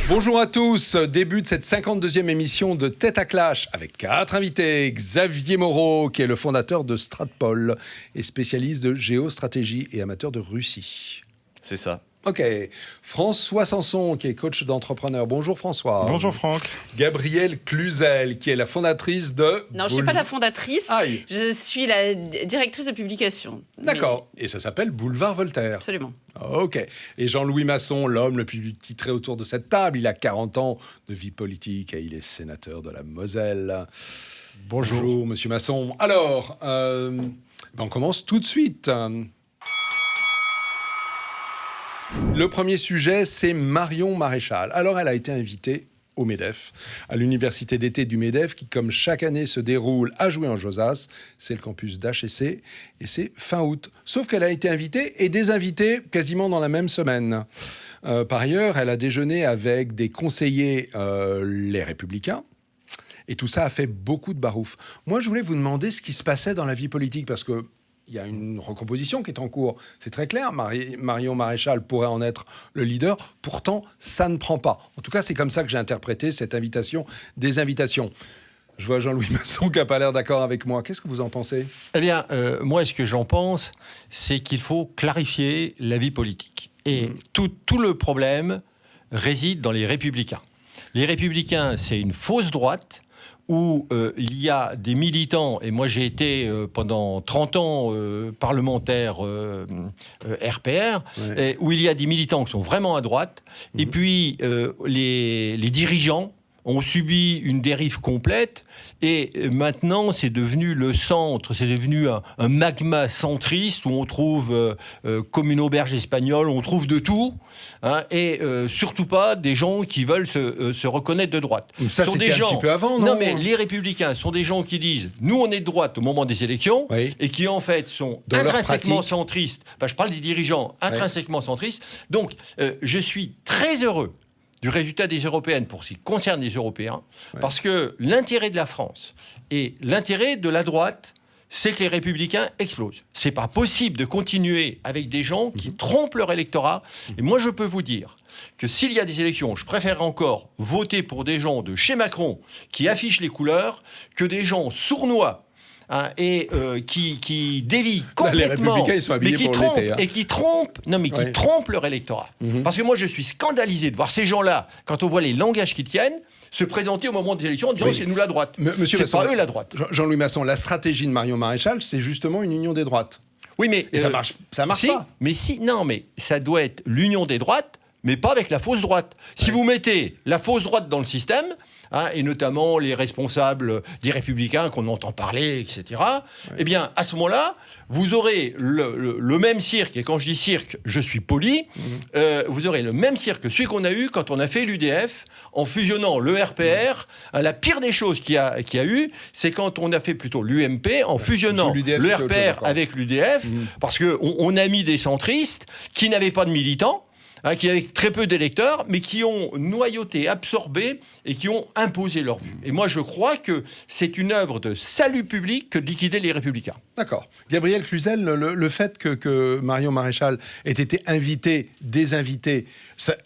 Bonjour à tous, début de cette 52e émission de Tête à Clash avec 4 invités. Xavier Moreau, qui est le fondateur de Stratpol et spécialiste de géostratégie et amateur de Russie. C'est ça. Ok. François Sanson, qui est coach d'entrepreneur. Bonjour François. Bonjour Franck. Gabrielle Cluzel, qui est la fondatrice de... Non, je ne suis pas la fondatrice. Aïe. Je suis la directrice de publication. D'accord. Et ça s'appelle Boulevard Voltaire. Absolument. Ok. Et Jean-Louis Masson, l'homme le plus titré autour de cette table. Il a 40 ans de vie politique et il est sénateur de la Moselle. Bonjour Monsieur Masson. Alors, on commence tout de suite. Le premier sujet, c'est Marion Maréchal. Alors, elle a été invitée au MEDEF, à l'université d'été du MEDEF, qui, comme chaque année, se déroule à Jouy-en-Josas. C'est le campus d'HEC, et c'est fin août. Sauf qu'elle a été invitée et désinvitée quasiment dans la même semaine. Par ailleurs, elle a déjeuné avec des conseillers les Républicains, et tout ça a fait beaucoup de barouf. Moi, je voulais vous demander ce qui se passait dans la vie politique, parce que il y a une recomposition qui est en cours. C'est très clair, Marion Maréchal pourrait en être le leader. Pourtant, ça ne prend pas. En tout cas, c'est comme ça que j'ai interprété cette invitation des invitations. Je vois Jean-Louis Masson qui n'a pas l'air d'accord avec moi. Qu'est-ce que vous en pensez ? Eh bien, moi, ce que j'en pense, c'est qu'il faut clarifier la vie politique. Et tout le problème réside dans les Républicains. Les Républicains, c'est une fausse droite où il y a des militants, et moi j'ai été pendant 30 ans parlementaire RPR, et où il y a des militants qui sont vraiment à droite, et puis les dirigeants ont subi une dérive complète, et maintenant c'est devenu le centre, c'est devenu un magma centriste où on trouve, comme une auberge espagnole, on trouve de tout, hein, et surtout pas des gens qui veulent se reconnaître de droite. Ça, c'était un petit peu avant, non ? Non, mais les Républicains sont des gens qui disent « nous, on est de droite au moment des élections oui. » et qui, en fait, sont dans intrinsèquement centristes. Enfin, je parle des dirigeants intrinsèquement centristes. Donc, je suis très heureux du résultat des européennes pour ce qui concerne les Européens, parce que l'intérêt de la France et l'intérêt de la droite, c'est que les Républicains explosent. C'est pas possible de continuer avec des gens qui trompent leur électorat. Et moi, je peux vous dire que s'il y a des élections, je préfère encore voter pour des gens de chez Macron qui affichent les couleurs que des gens sournois. Hein, et qui dévient complètement, les Républicains, ils sont habillés mais qui pour trompent, l'été, hein. et qui trompent leur électorat. Parce que moi, je suis scandalisé de voir ces gens-là, quand on voit les langages qu'ils tiennent, se présenter au moment des élections en disant c'est nous la droite. Monsieur c'est Masson, pas eux la droite. Jean-Louis Masson, la stratégie de Marion Maréchal, c'est justement une union des droites. Oui, mais et ça marche si, pas. Mais ça doit être l'union des droites, mais pas avec la fausse droite. Si vous mettez la fausse droite dans le système, hein, et notamment les responsables des Républicains qu'on entend parler, etc., eh bien, à ce moment-là, vous aurez le même cirque, et quand je dis cirque, je suis poli, vous aurez le même cirque que celui qu'on a eu quand on a fait l'UDF, en fusionnant le RPR. La pire des choses qu'il y a eu, c'est quand on a fait plutôt l'UMP, en fusionnant le RPR avec l'UDF, parce qu'on a mis des centristes qui n'avaient pas de militants, hein, qui avaient très peu d'électeurs, mais qui ont noyauté, absorbé et qui ont imposé leur vue. Et moi, je crois que c'est une œuvre de salut public que de liquider les Républicains. D'accord. Gabrielle Cluzel, le fait que Marion Maréchal ait été invitée, désinvitée,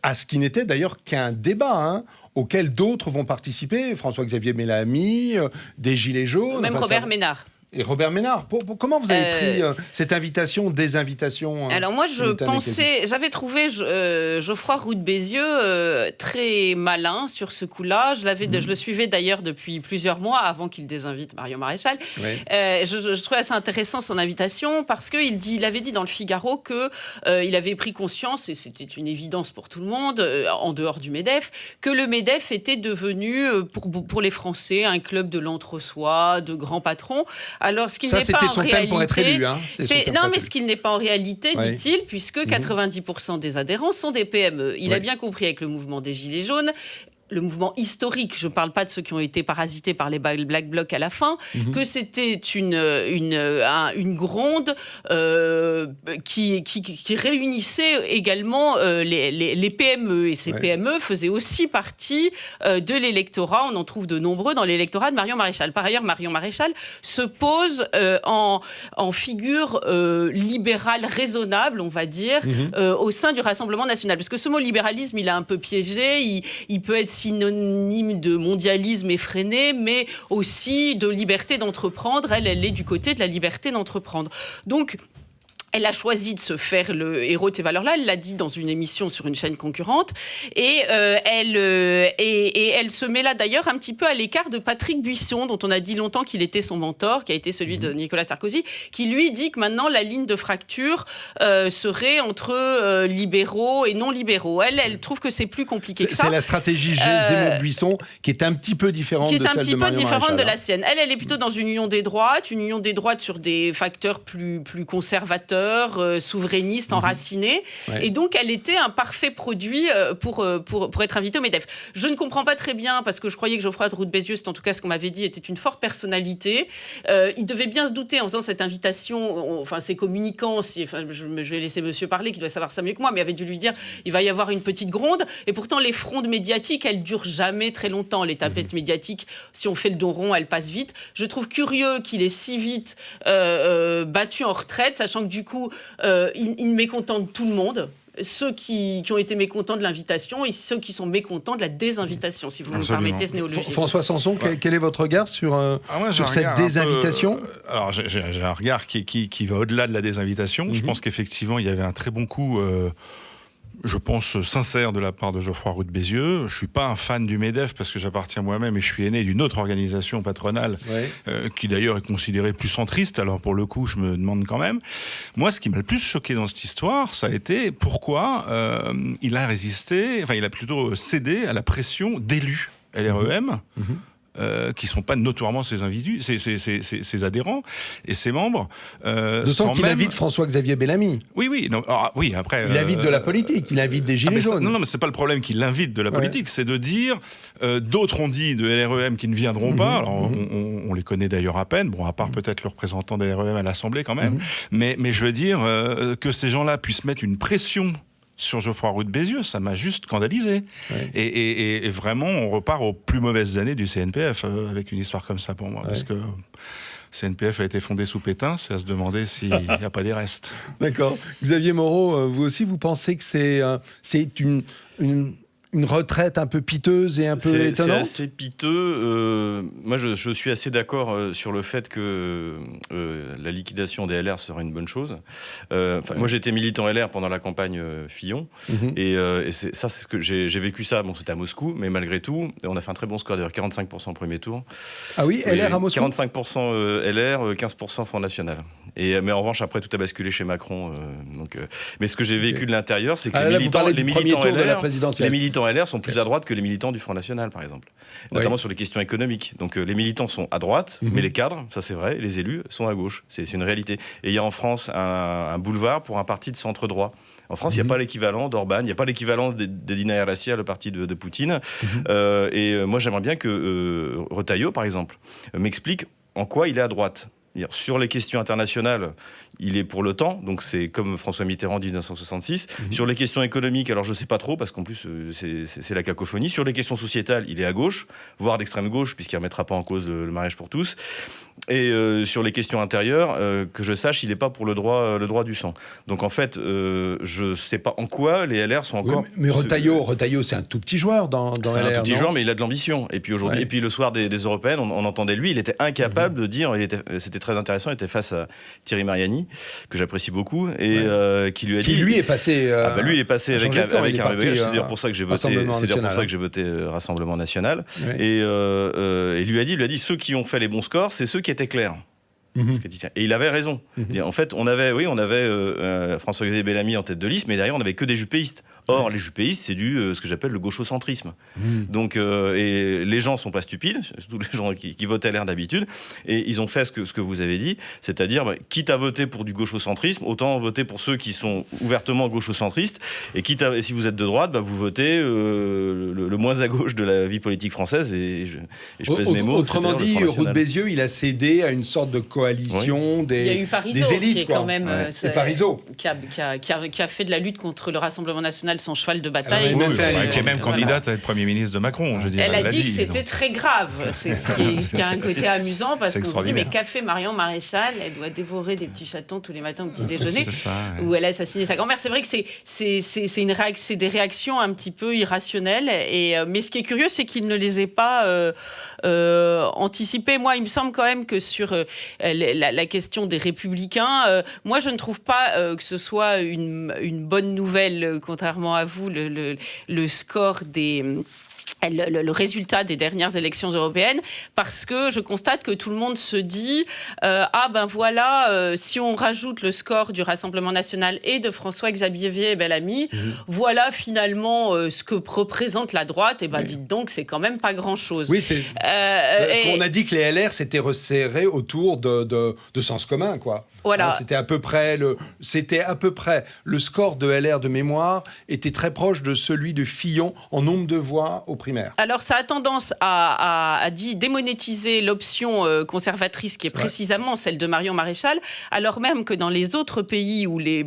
à ce qui n'était d'ailleurs qu'un débat, hein, auquel d'autres vont participer, François-Xavier Bellamy, des Gilets jaunes... Même Robert Ménard. Et Robert Ménard, comment vous avez pris cette invitation, désinvitation Alors moi, j'avais trouvé Geoffroy Roux de Bézieux très malin sur ce coup-là. Je le suivais d'ailleurs depuis plusieurs mois avant qu'il désinvite Marion Maréchal. Oui. Je trouvais assez intéressant son invitation parce qu'il avait dit dans le Figaro qu'il avait pris conscience, et c'était une évidence pour tout le monde, en dehors du MEDEF, que le MEDEF était devenu, pour les Français, un club de l'entre-soi, de grands patrons. Alors, ce qui n'est pas en réalité, thème pour être élu. Hein. Ce qu'il n'est pas en réalité, dit-il, puisque 90% des adhérents sont des PME. Il a bien compris avec le mouvement des Gilets jaunes. le mouvement historique, je ne parle pas de ceux qui ont été parasités par les Black Blocs à la fin, que c'était une gronde qui réunissait également les PME. Et ces PME faisaient aussi partie de l'électorat. On en trouve de nombreux dans l'électorat de Marion Maréchal. Par ailleurs, Marion Maréchal se pose en figure libérale raisonnable, on va dire, au sein du Rassemblement national. Parce que ce mot libéralisme, il a un peu piégé, il peut être synonyme de mondialisme effréné, mais aussi de liberté d'entreprendre. Elle est du côté de la liberté d'entreprendre. Donc, elle a choisi de se faire le héros de ces valeurs-là. Elle l'a dit dans une émission sur une chaîne concurrente. Et elle se met là d'ailleurs un petit peu à l'écart de Patrick Buisson, dont on a dit longtemps qu'il était son mentor, qui a été celui de Nicolas Sarkozy, qui lui dit que maintenant la ligne de fracture serait entre libéraux et non libéraux. Elle trouve que c'est plus compliqué que ça. C'est la stratégie Zemmour-Buisson qui est un petit peu différente de celle de Marion Maréchal. De la sienne. Elle est plutôt dans une union des droites sur des facteurs plus conservateurs, souverainiste, enraciné. Et donc, elle était un parfait produit pour être invitée au MEDEF. Je ne comprends pas très bien, parce que je croyais que Geoffroy Roux de Bézieux, c'est en tout cas ce qu'on m'avait dit, était une forte personnalité. Il devait bien se douter, en faisant cette invitation, ses communicants, je vais laisser monsieur parler, qui doit savoir ça mieux que moi, mais avait dû lui dire, il va y avoir une petite gronde. Et pourtant, les frondes médiatiques, elles durent jamais très longtemps. Les tapettes médiatiques, si on fait le dos rond, elles passent vite. Je trouve curieux qu'il ait si vite battu en retraite, sachant que du coup, il mécontente tout le monde. Ceux qui ont été mécontents de l'invitation et ceux qui sont mécontents de la désinvitation, si vous me permettez ce néologisme. François Sanson, quel est votre regard sur cette désinvitation ? Alors, j'ai un regard qui va au-delà de la désinvitation. Je pense qu'effectivement, il y avait un très bon coup... je pense sincère de la part de Geoffroy Roux de Bézieux. Je ne suis pas un fan du MEDEF parce que j'appartiens moi-même et je suis aîné d'une autre organisation patronale qui d'ailleurs est considérée plus centriste. Alors pour le coup, je me demande quand même. Moi, ce qui m'a le plus choqué dans cette histoire, ça a été pourquoi il a plutôt cédé à la pression d'élus LREM. Qui ne sont pas notoirement ses individus, ses adhérents et ses membres. D'autant qu'il invite François-Xavier Bellamy. Oui, après... Il invite de la politique, il invite des gilets jaunes. Non, mais ce n'est pas le problème qu'il invite de la politique, c'est de dire, d'autres ont dit de LREM qui ne viendront pas, alors on les connaît d'ailleurs à peine, à part peut-être le représentant de LREM à l'Assemblée quand même, mais je veux dire que ces gens-là puissent mettre une pression sur Geoffroy Roux de Bézieux, ça m'a juste scandalisé. Et vraiment, on repart aux plus mauvaises années du CNPF avec une histoire comme ça pour moi. Parce que CNPF a été fondé sous Pétain, c'est à se demander s'il n'y a pas des restes. D'accord. Xavier Moreau, vous aussi, vous pensez que c'est une retraite un peu piteuse et un peu étonnante ? C'est assez piteux. Moi, je suis assez d'accord sur le fait que la liquidation des LR serait une bonne chose. Moi, j'étais militant LR pendant la campagne Fillon. Et c'est ce que j'ai vécu ça. Bon, c'était à Moscou, mais malgré tout, on a fait un très bon score, d'ailleurs, 45% au premier tour. Ah oui, LR à Moscou ? 45% LR, 15% Front National. Mais en revanche, après, tout a basculé chez Macron. Mais ce que j'ai vécu de l'intérieur, c'est que les militants LR sont plus à droite que les militants du Front National, par exemple. Notamment sur les questions économiques. Donc les militants sont à droite, mais les cadres, ça c'est vrai, les élus sont à gauche. C'est une réalité. Et il y a en France un boulevard pour un parti de centre-droit. En France, il n'y a pas l'équivalent d'Orban, il n'y a pas l'équivalent d'Edina Erlassier, le parti de Poutine. Et moi, j'aimerais bien que Retailleau, par exemple, m'explique en quoi il est à droite. Sur les questions internationales, il est pour l'OTAN, donc c'est comme François Mitterrand en 1966. Sur les questions économiques, alors je ne sais pas trop, parce qu'en plus c'est la cacophonie. Sur les questions sociétales, il est à gauche, voire d'extrême gauche, puisqu'il ne remettra pas en cause le mariage pour tous. Et sur les questions intérieures, que je sache, il n'est pas pour le droit du sang. Donc en fait, je ne sais pas en quoi les LR sont encore... Oui, mais Retailleau, c'est un tout petit joueur dans LR, c'est un tout petit joueur, mais il a de l'ambition. Et puis aujourd'hui, et puis le soir des Européennes, on entendait lui, il était incapable de dire... C'était très intéressant, il était face à Thierry Mariani, que j'apprécie beaucoup, et qui lui a dit... Qui lui est passé... lui, il est passé avec un... C'est d'ailleurs pour ça que j'ai voté Rassemblement National. Et il lui a dit, ceux qui ont fait les bons scores, c'est ceux qui étaient clairs. Et il avait raison. Et en fait, on avait François-Xavier Bellamy en tête de liste, mais derrière, on n'avait que des juppéistes. Or, les jupéistes, c'est ce que j'appelle le gauchocentrisme. Donc, et les gens sont pas stupides, surtout les gens qui votent LR d'habitude, et ils ont fait ce que vous avez dit, c'est-à-dire, quitte à voter pour du gauchocentrisme, autant voter pour ceux qui sont ouvertement gauchocentristes, et si vous êtes de droite, vous votez le moins à gauche de la vie politique française, et je pèse mes mots. Autrement dit, Roux de Bézieux, il a cédé à une sorte de coalition des élites, qui est quand même qui a fait de la lutte contre le Rassemblement national son cheval de bataille. Qui est même candidate à être Premier ministre de Macron, je veux dire. Elle a dit que c'était très grave. C'est ce qui a un côté amusant, parce qu'on se dit, mais qu'a fait Marion Maréchal? Elle doit dévorer des petits chatons tous les matins au petit déjeuner, où elle a assassiné sa grand-mère. C'est vrai que c'est des réactions un petit peu irrationnelles. Mais ce qui est curieux, c'est qu'il ne les ait pas anticipées. Moi, il me semble quand même que sur la question des Républicains, moi, je ne trouve pas que ce soit une bonne nouvelle, contrairement à vous, le score le résultat des dernières élections européennes, parce que je constate que tout le monde se dit si on rajoute le score du Rassemblement national et de François-Xavier Bellamy, voilà finalement ce que représente la droite, et dites donc, c'est quand même pas grand-chose. Oui, c'est parce qu'on a dit que les LR s'étaient resserrés autour de Sens commun, quoi. Voilà. C'était à peu près le score de LR de mémoire était très proche de celui de Fillon en nombre de voix au primaire. Alors, ça a tendance à démonétiser l'option conservatrice qui est précisément celle de Marion Maréchal, alors même que dans les autres pays où les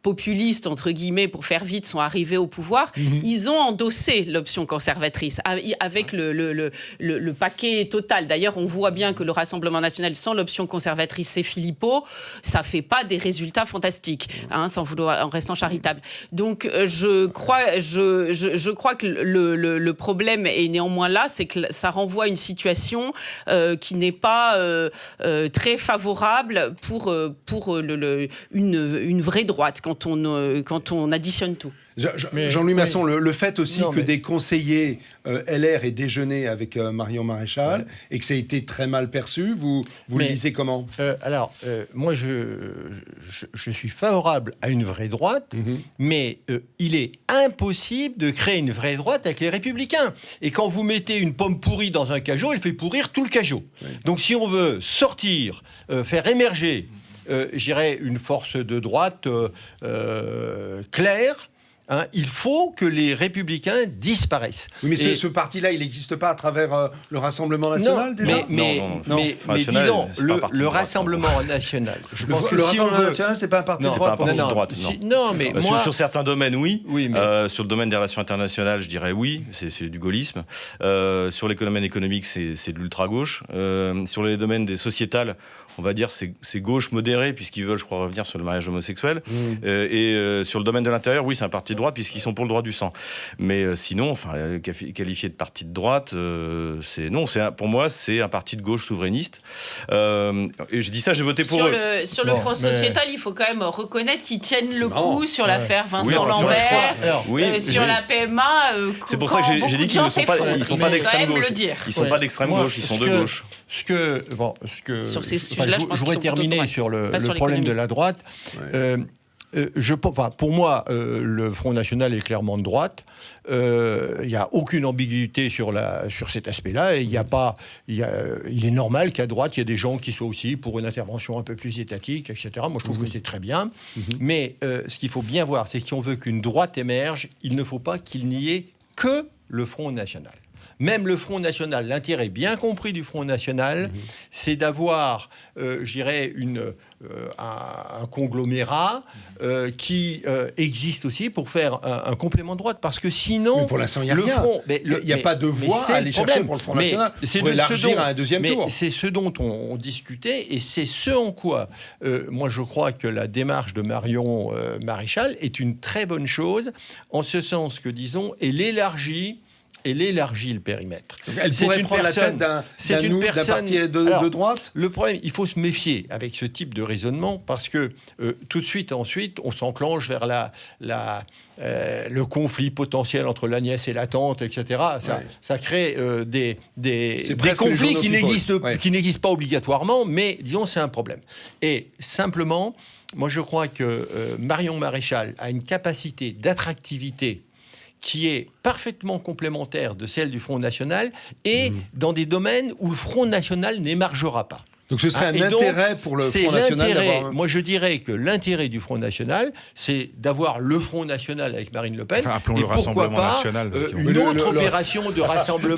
populistes, entre guillemets, pour faire vite, sont arrivés au pouvoir, ils ont endossé l'option conservatrice avec le paquet total. D'ailleurs, on voit bien que le Rassemblement national sans l'option conservatrice, c'est Philippot, ça fait pas des résultats fantastiques, sans vouloir, en restant charitable. Donc, je crois que le problème est néanmoins là, c'est que ça renvoie à une situation qui n'est pas très favorable pour une vraie droite, quand on additionne tout. Jean-Louis Masson, le fait aussi que des conseillers LR aient déjeuné avec Marion Maréchal et que ça a été très mal perçu, vous le lisez comment ? Moi, je suis favorable à une vraie droite, mais il est impossible de créer une vraie droite avec les Républicains. Et quand vous mettez une pomme pourrie dans un cajot, elle fait pourrir tout le cajot. Donc si on veut sortir, faire émerger je dirais une force de droite claire, il faut que les Républicains disparaissent. Oui, mais ce parti-là, il n'existe pas à travers le Rassemblement national, déjà ? Mais disons, le Rassemblement national... Je pense que le Rassemblement national, c'est pas un parti de droite. C'est pas un parti de droite, non, mais sur certains domaines, oui. Sur le domaine des relations internationales, je dirais oui, c'est du gaullisme. Sur les domaines économiques, c'est de l'ultra-gauche. Sur les domaines des sociétales, on va dire c'est gauche modérée, puisqu'ils veulent, je crois, revenir sur le mariage homosexuel. Et sur le domaine de l'intérieur, oui, c'est un parti de droite, puisqu'ils sont pour le droit du sang. Mais sinon, qualifié de parti de droite, pour moi, c'est un parti de gauche souverainiste. Et je dis ça, j'ai voté pour eux. Sur le Front sociétal, il faut quand même reconnaître qu'ils tiennent le coup sur l'affaire Vincent Lambert, sur la PMA. C'est pour ça que j'ai dit qu'ils ne sont pas d'extrême gauche. Ils ne sont pas d'extrême gauche, ils sont de gauche. Sur ces sujets-là, je voudrais terminer sur le problème de la droite. Pour moi, le Front National est clairement de droite. Il n'y a aucune ambiguïté sur cet aspect-là. Et il est normal qu'à droite, il y ait des gens qui soient aussi pour une intervention un peu plus étatique, etc. Moi, je trouve que c'est très bien. Mais ce qu'il faut bien voir, c'est que si on veut qu'une droite émerge, il ne faut pas qu'il n'y ait que le Front National. Même le Front National, l'intérêt bien compris du Front National, c'est d'avoir, je dirais, un conglomérat qui existe aussi pour faire un complément de droite. Parce que sinon... Mais pour l'instant, il n'y a rien. Il n'y a pas de voix à aller chercher pour le Front National. Pour élargir à un deuxième tour. C'est ce dont on discutait et c'est ce en quoi, moi, je crois que la démarche de Marion Maréchal est une très bonne chose, en ce sens que, disons, elle élargit elle élargit le périmètre. Elle pourrait prendre la tête d'un parti de droite. Le problème, il faut se méfier avec ce type de raisonnement parce que tout de suite, ensuite, on s'enclenche vers le conflit potentiel entre la nièce et la tante, etc. Ça crée des conflits qui n'existent pas obligatoirement, mais disons, c'est un problème. Et simplement, moi, je crois que Marion Maréchal a une capacité d'attractivité qui est parfaitement complémentaire de celle du Front National et dans des domaines où le Front National n'émargera pas. Donc ce serait un intérêt pour le Front National d'avoir... Moi, je dirais que l'intérêt du Front National, c'est d'avoir le Front National avec Marine Le Pen. Enfin, appelons-le Rassemblement National. Une autre opération de rassemblement,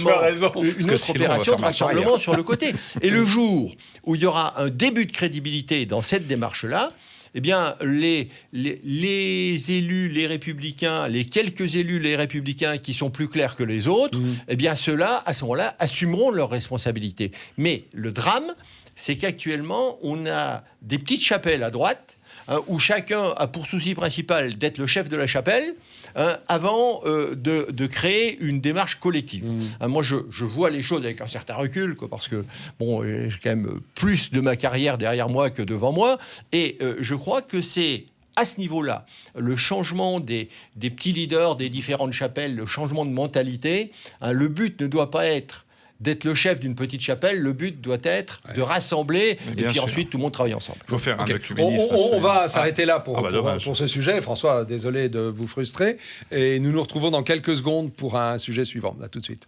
sur le côté. Et le jour où il y aura un début de crédibilité dans cette démarche-là, eh bien, les élus, les républicains, les quelques élus, les républicains qui sont plus clairs que les autres, eh bien, ceux-là, à ce moment-là, assumeront leurs responsabilités. Mais le drame, c'est qu'actuellement, on a des petites chapelles à droite, où chacun a pour souci principal d'être le chef de la chapelle, avant de créer une démarche collective. Moi, je vois les choses avec un certain recul, parce que j'ai quand même plus de ma carrière derrière moi que devant moi, et je crois que c'est à ce niveau-là, le changement des petits leaders des différentes chapelles, le changement de mentalité, le but ne doit pas être d'être le chef d'une petite chapelle, le but doit être de rassembler, et puis ensuite tout le monde travaille ensemble. Il faut faire un on va s'arrêter là pour ce sujet. François, désolé de vous frustrer. Et nous nous retrouvons dans quelques secondes pour un sujet suivant. À tout de suite.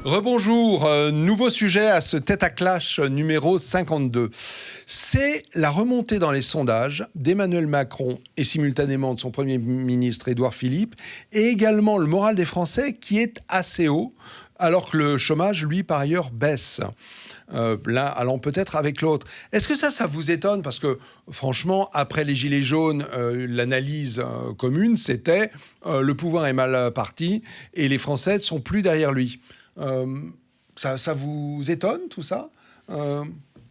Rebonjour, nouveau sujet à ce Tête à Clash numéro 52. C'est la remontée dans les sondages d'Emmanuel Macron et simultanément de son Premier ministre Édouard Philippe, et également le moral des Français qui est assez haut, alors que le chômage, lui, par ailleurs, baisse. L'un allant peut-être avec l'autre. Est-ce que ça vous étonne ? Parce que, franchement, après les Gilets jaunes, l'analyse commune, c'était le pouvoir est mal parti et les Français ne sont plus derrière lui. Ça vous étonne, tout ça,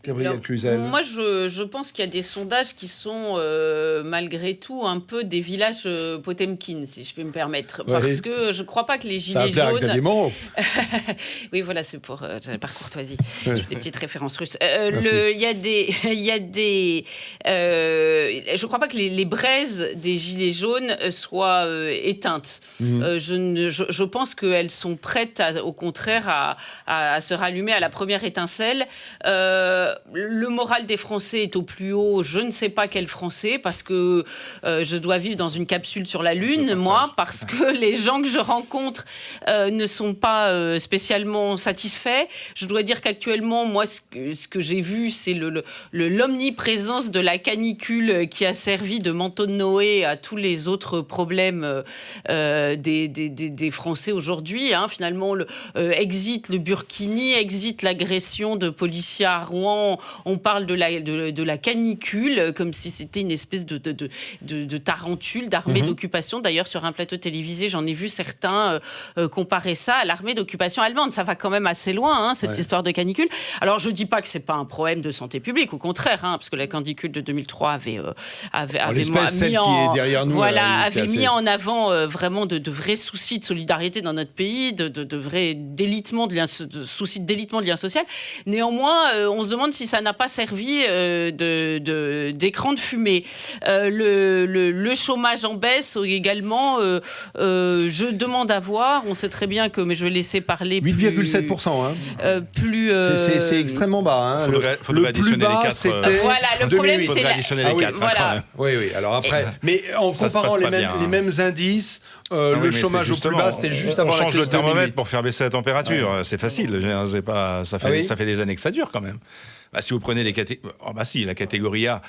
Gabrielle Cluzel? Moi, je pense qu'il y a des sondages qui sont, malgré tout, un peu des villages Potemkin, si je peux me permettre. Ouais. Parce que je ne crois pas que les Gilets jaunes... Oui, voilà, c'est par courtoisie. Des petites références russes. Il y a des... je ne crois pas que les braises des Gilets jaunes soient éteintes. Je pense qu'elles sont prêtes, au contraire, à se rallumer à la première étincelle. Le moral des Français est au plus haut. Je ne sais pas quel Français, parce que je dois vivre dans une capsule sur la Lune, moi, parce que les gens que je rencontre ne sont pas spécialement satisfaits. Je dois dire qu'actuellement, moi, ce que j'ai vu, c'est l'omniprésence de la canicule qui a servi de manteau de Noé à tous les autres problèmes des Français aujourd'hui. Finalement, exit le burkini, exit l'agression de policiers à Rouen. On parle de la canicule comme si c'était une espèce de tarentule, d'armée d'occupation. D'ailleurs, sur un plateau télévisé, j'en ai vu certains comparer ça à l'armée d'occupation allemande. Ça va quand même assez loin, cette histoire de canicule. Alors, je ne dis pas que ce n'est pas un problème de santé publique, au contraire, parce que la canicule de 2003 avait mis en avant vraiment de vrais soucis de solidarité dans notre pays, de vrais soucis de délitement de lien social. Néanmoins, on se demande si ça n'a pas servi d'écran de fumée. Le chômage en baisse également, je demande à voir, on sait très bien que, mais je vais laisser parler 8,7%. C'est extrêmement bas. Faudrait additionner les 4. Voilà, le problème, c'est... Faudrait additionner les 4. Voilà. Oui, alors après... Mais en comparant les mêmes indices, le chômage au plus bas, c'était juste avant la crise. On change le thermomètre pour faire baisser la température. C'est facile. Ça fait des années que ça dure quand même. Si vous prenez les catégories... la catégorie A,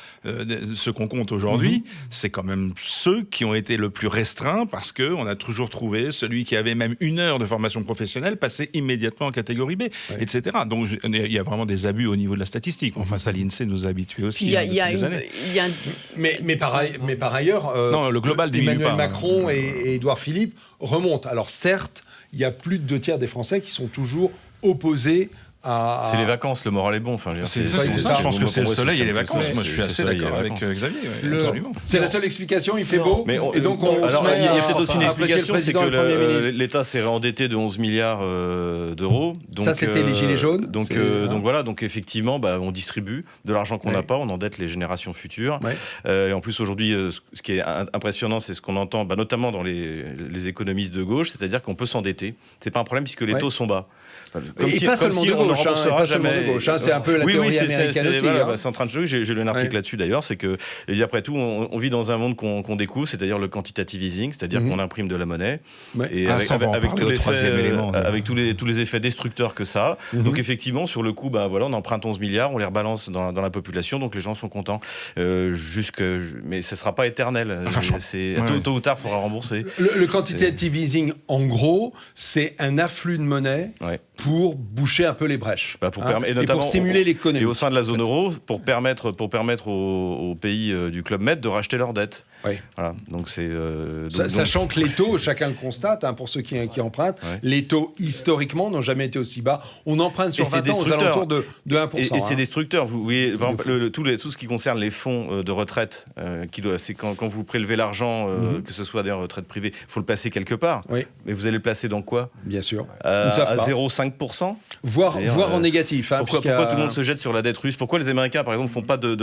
ceux qu'on compte aujourd'hui, c'est quand même ceux qui ont été le plus restreints parce qu'on a toujours trouvé celui qui avait même 1 heure de formation professionnelle passer immédiatement en catégorie B, etc. Donc il y a vraiment des abus au niveau de la statistique. Enfin, ça, l'INSEE nous a habitués aussi depuis des années. Mais par ailleurs, le global Emmanuel Macron et Édouard Philippe remontent. Alors certes, il y a plus de 2/3 des Français qui sont toujours opposés à... C'est les vacances, le moral est bon. Enfin, je pense que c'est le soleil et les vacances. Moi, je suis assez d'accord avec Xavier. C'est la seule explication, il fait beau. Et donc, il y a peut-être aussi une explication, c'est que l'État s'est réendetté de 11 milliards d'euros. Ça, c'était les Gilets jaunes. Donc voilà, donc effectivement, on distribue de l'argent qu'on n'a pas, on endette les générations futures. Et en plus, aujourd'hui, ce qui est impressionnant, c'est ce qu'on entend, notamment dans les économistes de gauche, c'est-à-dire qu'on peut s'endetter. C'est pas un problème puisque les taux sont bas. Comme si on ne remboursera jamais. C'est un peu la théorie américaine aussi. C'est en train de jouer. J'ai lu un article là-dessus d'ailleurs. C'est que, après tout, on vit dans un monde qu'on découvre, c'est-à-dire le quantitative easing, c'est-à-dire qu'on imprime de la monnaie. Et avec tous les effets destructeurs que ça a. Donc effectivement, sur le coup, on emprunte 11 milliards, on les rebalance dans la population, donc les gens sont contents. Mais ça ne sera pas éternel. Tôt ou tard, il faudra rembourser. Le quantitative easing, en gros, c'est un afflux de monnaie pour boucher un peu les brèches. Et pour stimuler l'économie. Et au sein de la zone euro, pour permettre aux pays du Club Med de racheter leurs dettes. Voilà. Donc sachant que les taux, chacun le constate, pour ceux qui empruntent, les taux historiquement n'ont jamais été aussi bas. On emprunte sur 20 ans aux alentours de 1%. Et c'est destructeur. Vous voyez, par exemple, tout ce qui concerne les fonds de retraite, c'est quand vous prélevez l'argent, que ce soit des retraites privées, il faut le placer quelque part. Mais vous allez le placer dans quoi ? Bien sûr. À 0,5%. Voire en négatif. Pourquoi tout le monde se jette sur la dette russe ? Pourquoi les Américains, par exemple, ne font pas de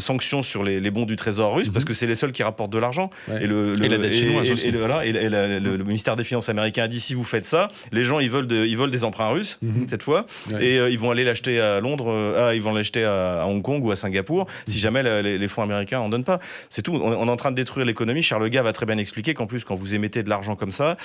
sanctions sur les bons du Trésor russe ? Parce que c'est les seuls qui rapportent de l'argent. Et la dette chinoise aussi. Le ministère des Finances américain a dit, si vous faites ça, les gens ils veulent des emprunts russes cette fois, et ils vont aller l'acheter à Londres, ils vont l'acheter à Hong Kong ou à Singapour, si jamais les fonds américains en donnent pas. C'est tout. On est en train de détruire l'économie. Charles Gave a très bien expliqué qu'en plus, quand vous émettez de l'argent comme ça,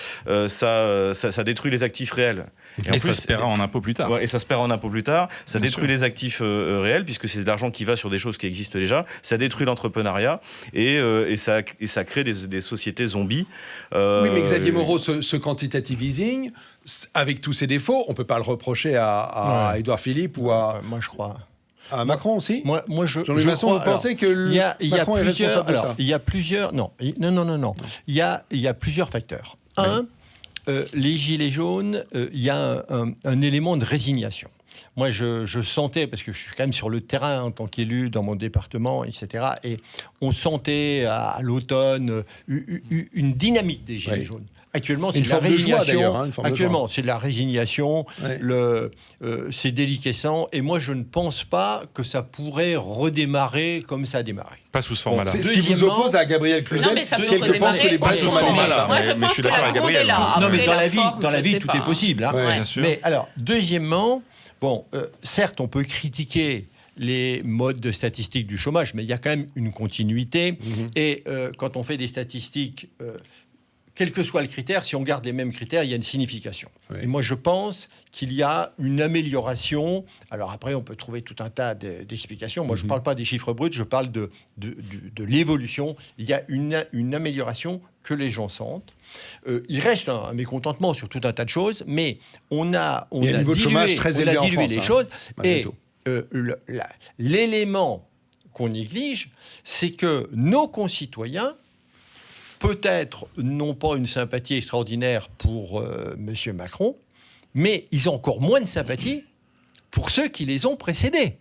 ça détruit les actifs réels. Et ça se paiera en impôts plus tard. Et ça se paiera en impôts plus tard. Ça détruit les actifs réels, puisque c'est de l'argent qui va sur des choses qui existent déjà. Ça détruit l'entrepreneuriat et ça crée des sociétés zombies. Oui, mais Xavier Moreau, ce quantitative easing, avec tous ses défauts, on ne peut pas le reprocher à Édouard Philippe ou à... Moi, je crois... À Macron aussi. Moi, Jean-Louis Masson, vous pensez que Macron est responsable de ça ? Il y a plusieurs... Non. Il y a plusieurs facteurs. Les Gilets jaunes, il y a un élément de résignation. Moi, je sentais, parce que je suis quand même sur le terrain en tant qu'élu dans mon département, etc., et on sentait à l'automne une dynamique des Gilets jaunes. Actuellement, c'est de la résignation. Actuellement, c'est de la résignation. C'est déliquescent. Et moi, je ne pense pas que ça pourrait redémarrer comme ça a démarré. Pas sous ce format-là. C'est ce qui vous oppose à Gabriel Cluzel, qui pense que les brèches sont mal. Mais je suis d'accord avec Gabriel. Non, mais dans la vie, tout est possible. Bien sûr. Mais alors, deuxièmement, certes, on peut critiquer les modes de statistiques du chômage, mais il y a quand même une continuité. Et quand on fait des statistiques... quel que soit le critère, si on garde les mêmes critères, il y a une signification. Et moi, je pense qu'il y a une amélioration. Alors après, on peut trouver tout un tas d'explications. Moi, je ne parle pas des chiffres bruts, je parle de l'évolution. Il y a une amélioration que les gens sentent. Il reste un mécontentement sur tout un tas de choses, mais on a dilué les choses. Et l'élément qu'on néglige, c'est que nos concitoyens peut-être n'ont pas une sympathie extraordinaire pour M. Macron, mais ils ont encore moins de sympathie pour ceux qui les ont précédés.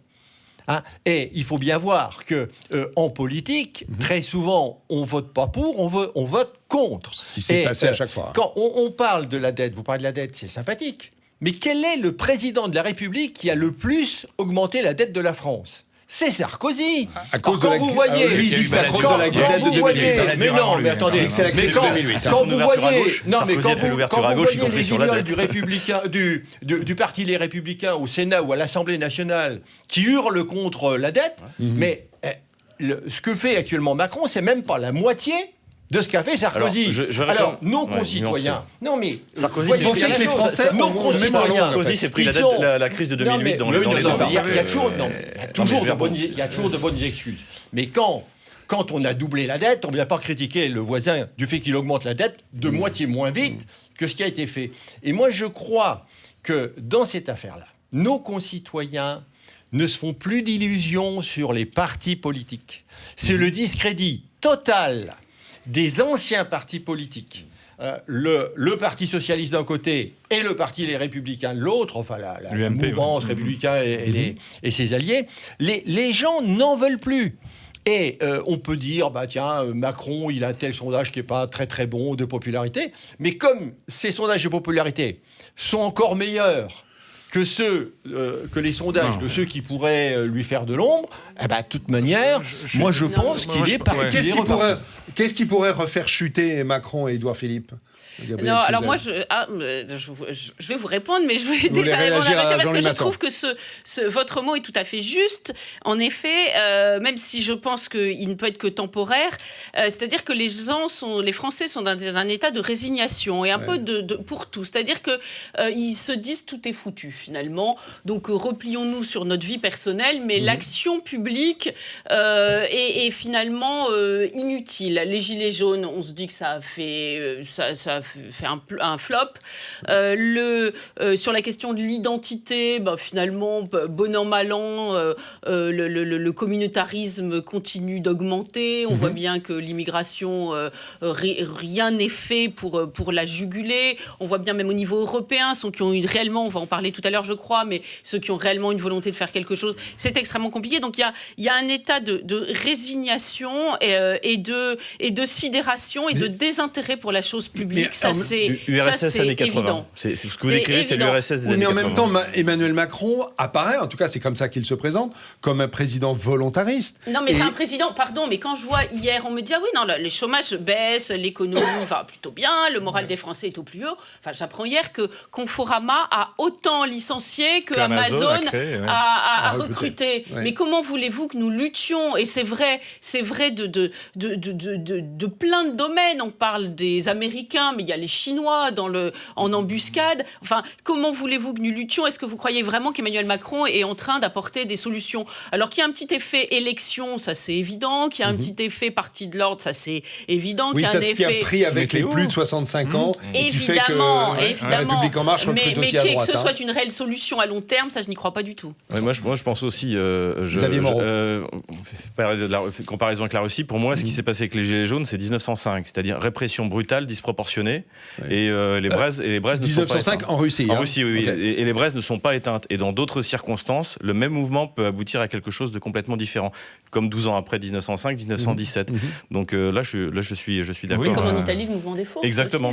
Et il faut bien voir qu'en politique, très souvent, on ne vote pas pour, on vote contre. Ce qui s'est passé à chaque fois. Quand on parle de la dette, vous parlez de la dette, c'est sympathique. Mais quel est le président de la République qui a le plus augmenté la dette de la France ? C'est Sarkozy. À cause de la vous voyez, lui dit que c'est à cause de la dette de 2008. Mais non, mais attendez, c'est la crise de 2008. Quand vous voyez, Sarkozy a fait l'ouverture à gauche, y compris sur la dette. Du parti Les Républicains au Sénat ou à l'Assemblée nationale qui hurlent contre la dette, mais ce que fait actuellement Macron, c'est même pas la moitié de ce qu'a fait Sarkozy. Alors, nos concitoyens... Non, mais... Sarkozy, s'est pris la crise de 2008 dans les Il y a toujours de bonnes excuses. Mais quand on a doublé la dette, on ne vient pas critiquer le voisin du fait qu'il augmente la dette de moitié moins vite que ce qui a été fait. Et moi, je crois que dans cette affaire-là, nos concitoyens ne se font plus d'illusions sur les partis politiques. C'est le discrédit total des anciens partis politiques le Parti socialiste d'un côté et le Parti Les Républicains de l'autre, enfin la mouvance républicaine et ses alliés, les gens n'en veulent plus. Et on peut dire, Macron, il a tel sondage qui n'est pas très très bon de popularité, mais comme ces sondages de popularité sont encore meilleurs que les sondages de ceux qui pourraient lui faire de l'ombre, de toute manière, je pense qu'il est parti. Qu'est-ce qui pourrait refaire chuter Macron et Édouard Philippe ? Non, alors moi, je vais vous répondre, mais je voulais déjà répondre à monsieur, parce que je trouve que votre mot est tout à fait juste. En effet, même si je pense qu'il ne peut être que temporaire, c'est-à-dire que les Français sont dans un état de résignation et un peu pour tout. C'est-à-dire qu'ils se disent tout est foutu, finalement. Donc, replions-nous sur notre vie personnelle, mais l'action publique est finalement inutile. Les gilets jaunes, on se dit que ça a fait un flop. Sur la question de l'identité, finalement, bon an, mal an, le communautarisme continue d'augmenter. On voit bien que l'immigration, rien n'est fait pour la juguler. On voit bien même au niveau européen, ceux qui ont eu réellement, on va en parler tout à l'heure je crois, mais ceux qui ont réellement une volonté de faire quelque chose, c'est extrêmement compliqué. Donc il y a un état de résignation et de sidération et de désintérêt pour la chose publique. Ça, c'est URSS années 80. Évident. C'est ce que vous décrivez, c'est l'URSS des années 80. Mais en même temps, Emmanuel Macron apparaît, en tout cas c'est comme ça qu'il se présente, comme un président volontariste. Non, mais c'est un président, pardon, mais quand je vois hier, on me dit, les chômages baissent, l'économie va plutôt bien, le moral des Français est au plus haut. Enfin, j'apprends hier que Conforama a autant licencié que Amazon a recruté. Ouais. Mais comment voulez-vous que nous luttions ? Et c'est vrai de plein de domaines. On parle des Américains, mais il y a les Chinois en embuscade. Enfin, comment voulez-vous que nous luttions ? Est-ce que vous croyez vraiment qu'Emmanuel Macron est en train d'apporter des solutions ? Alors qu'il y a un petit effet élection, ça c'est évident. Qu'il y a un petit effet parti de l'ordre, ça c'est évident. Oui, ça c'est ce qui a pris avec les plus de 65 ans. Évidemment. La République En Marche recrute aussi à droite. Mais que ce soit une réelle solution à long terme, ça je n'y crois pas du tout. Ouais, moi je pense aussi, comparaison avec la Russie, pour moi ce qui s'est passé avec les Gilets jaunes c'est 1905, c'est-à-dire répression brutale, disproportionnée, et les braises ne sont pas 1905 en Russie. En Russie, oui. Okay. Et les braises ne sont pas éteintes. Et dans d'autres circonstances, le même mouvement peut aboutir à quelque chose de complètement différent, comme 12 ans après 1905, 1917. Donc là je suis d'accord. Oui, comme en Italie, le mouvement des faux. Exactement.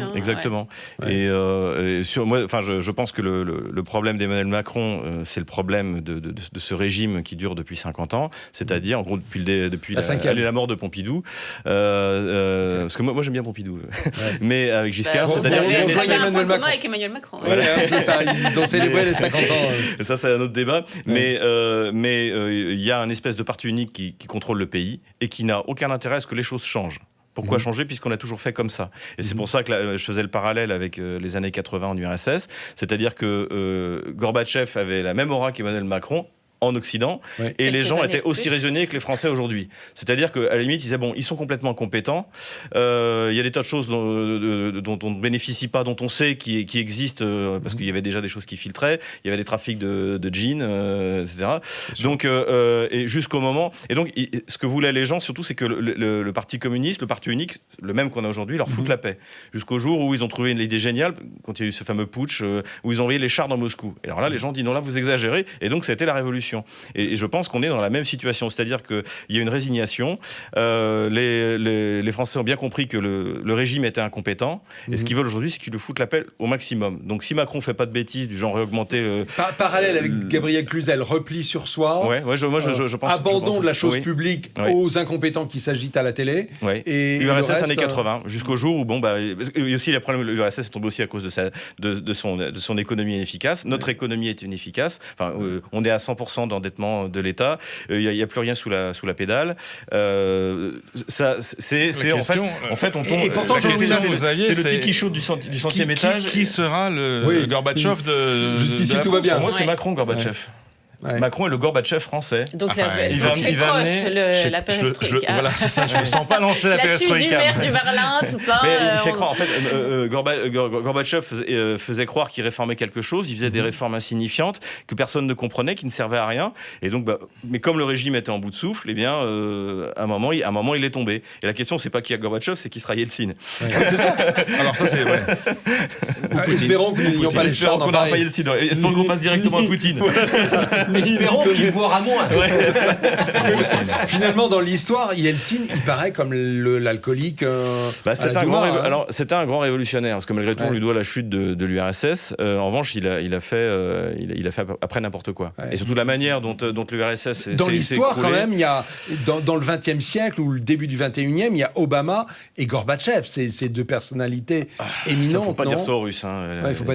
Ouais. Et je pense que le problème d'Emmanuel Macron, c'est le problème de ce régime qui dure depuis 50 ans, c'est-à-dire en gros depuis la mort de Pompidou. Parce que moi j'aime bien Pompidou, mais avec Giscard, c'est-à-dire avec Emmanuel Macron. Voilà, c'est ça, ils ont célébré les 50 ans. Ça c'est un autre débat, mais il y a une espèce de parti unique qui contrôle le pays et qui n'a aucun intérêt à ce que les choses changent. Pourquoi changer puisqu'on a toujours fait comme ça ? Et c'est pour ça que je faisais le parallèle avec les années 80 en URSS, c'est-à-dire que Gorbatchev avait la même aura qu'Emmanuel Macron en Occident, et les gens étaient aussi raisonnés que les Français aujourd'hui. C'est-à-dire qu'à la limite, ils disaient, ils sont complètement incompétents, il y a des tas de choses dont on ne bénéficie pas, dont on sait qui existent, parce qu'il y avait déjà des choses qui filtraient, il y avait des trafics de jeans, etc. Donc, et jusqu'au moment... Et donc, ce que voulaient les gens, surtout, c'est que le Parti communiste, le Parti unique, le même qu'on a aujourd'hui, leur foute la paix. Jusqu'au jour où ils ont trouvé une idée géniale, quand il y a eu ce fameux putsch, où ils ont envoyé les chars dans Moscou. Et alors là, les gens disent, non, là, vous exagérez. Et donc, ça a été la révolution. Et je pense qu'on est dans la même situation, c'est-à-dire qu'il y a une résignation. Les Français ont bien compris que le régime était incompétent, et ce qu'ils veulent aujourd'hui, c'est qu'ils le foutent la paix au maximum. Donc si Macron fait pas de bêtises, du genre réaugmenter... Parallèle avec Gabriel Cluzel, repli sur soi, je pense, abandon de la chose publique aux incompétents qui s'agitent à la télé. Et l'URSS années 80, jusqu'au jour où, il y a aussi les problèmes, l'URSS est tombé aussi à cause de son économie inefficace. Notre économie est inefficace. Enfin, on est à 100% d'endettement de l'État. Il n'y a plus rien sous la pédale. En fait, on tombe. Et pourtant, c'est le tiki chaud du centième étage. Qui sera le Gorbatchev de jusqu'ici tout va bien. Pour moi, c'est Macron, Gorbatchev. Macron est le Gorbatchev français. Donc il va amener la perestroïka. Voilà, c'est ça, je ne sens pas lancer la perestroïka. La chute du maire du Berlin, tout ça. Mais il fait croire, en fait, Gorbatchev faisait croire qu'il réformait quelque chose, il faisait des réformes insignifiantes que personne ne comprenait, qui ne servaient à rien. Et donc, mais comme le régime était en bout de souffle, eh bien, à un moment, il est tombé. Et la question, c'est pas qui a Gorbatchev, c'est qui sera Yeltsin. C'est ça. Alors ça, c'est vrai. Espérons que nous n'ayons pas les chars qu'on n'aura pas Yeltsin. Espérons qu'on passe directement à Poutine. Espérons qu'il boira moins. Finalement, dans l'histoire, Yeltsin, il paraît comme l'alcoolique. C'était un grand révolutionnaire, parce que malgré tout, on lui doit la chute de l'URSS. En revanche, il a fait après n'importe quoi. Et surtout la manière dont l'URSS dans l'histoire, quand même, il y a dans le XXe siècle ou le début du XXIe, il y a Obama et Gorbatchev. Ces deux personnalités éminentes. Il ne faut pas dire ça aux Russes.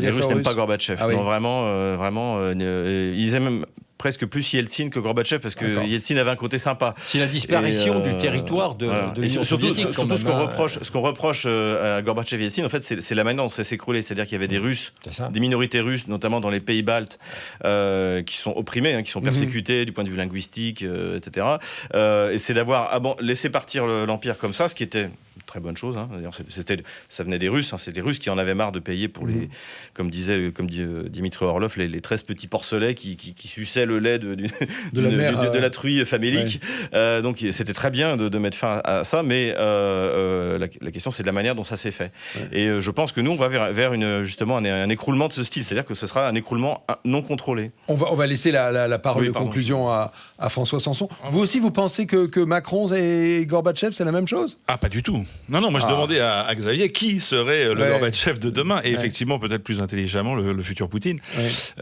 Les Russes n'aiment pas Gorbatchev. Non, vraiment, ils aiment presque plus Yeltsin que Gorbatchev, parce que Yeltsin avait un côté sympa. C'est la disparition du territoire de l'Union soviétique. Surtout ce qu'on reproche à Gorbatchev et Yeltsin, en fait, c'est la manière dont ça s'est écroulé. C'est-à-dire qu'il y avait des Russes, des minorités russes, notamment dans les pays baltes, qui sont opprimés, qui sont persécutés du point de vue linguistique, etc. Et c'est d'avoir laissé partir l'Empire comme ça, ce qui était très bonne chose. D'ailleurs, ça venait des Russes. C'est des Russes qui en avaient marre de payer pour les, comme dit Dimitri Orlov, les 13 petits porcelets qui suçaient le lait de la truie famélique. Ouais. Donc c'était très bien de mettre fin à ça, mais la question, c'est de la manière dont ça s'est fait. Ouais. Et je pense que nous, on va vers justement un écroulement de ce style, c'est-à-dire que ce sera un écroulement non contrôlé. On va laisser la parole de conclusion à François Sanson. Vous aussi, vous pensez que Macron et Gorbatchev, c'est la même chose ? Ah, pas du tout. Non, moi je demandais à Xavier qui serait le Gorbatchev de demain, et effectivement peut-être plus intelligemment le futur Poutine.